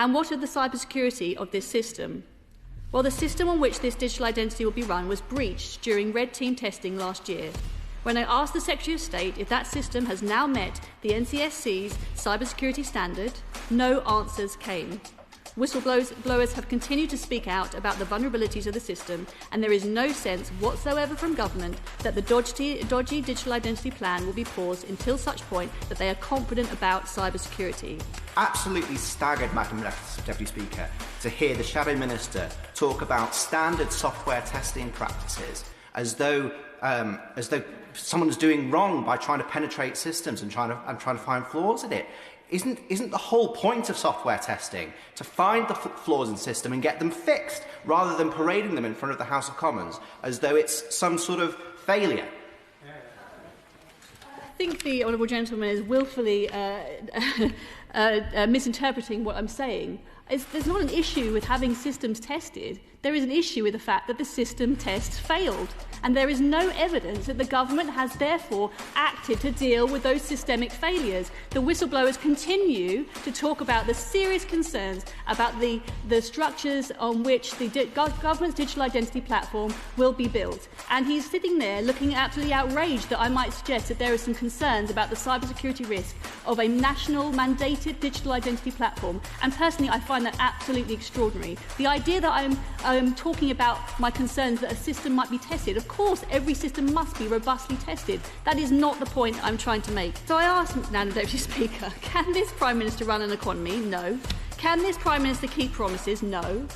And what of the cybersecurity of this system? Well, the system on which this digital identity will be run was breached during red team testing last year. When I asked the Secretary of State if that system has now met the NCSC's cybersecurity standard, no answers came. Whistleblowers have continued to speak out about the vulnerabilities of the system, and there is no sense whatsoever from government that the dodgy digital identity plan will be paused until such point that they are confident about cybersecurity. Absolutely staggered, Madam Deputy Speaker, to hear the Shadow Minister talk about standard software testing practices as though someone's doing wrong by trying to penetrate systems and trying to find flaws in it. Isn't the whole point of software testing to find the flaws in the system and get them fixed, rather than parading them in front of the House of Commons as though it's some sort of failure? I think the honourable gentleman is wilfully misinterpreting what I'm saying. There's not an issue with having systems tested. There is an issue with the fact that the system tests failed. And there is no evidence that the government has therefore acted to deal with those systemic failures. The whistleblowers continue to talk about the serious concerns about the structures on which the government's digital identity platform will be built. And he's sitting there looking absolutely outraged that I might suggest that there are some concerns about the cybersecurity risk of a national mandated digital identity platform. And personally, I find that absolutely extraordinary. The idea that I'm talking about my concerns that a system might be tested, of course, every system must be robustly tested. That is not the point I'm trying to make. So I asked Madam Deputy Speaker, can this Prime Minister run an economy? No. Can this Prime Minister keep promises? No.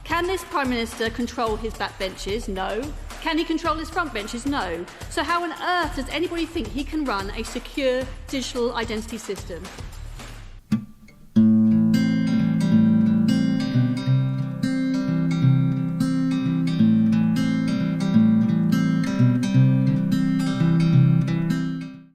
Can this Prime Minister control his backbenches? No. Can he control his front benches? No. So how on earth does anybody think he can run a secure digital identity system?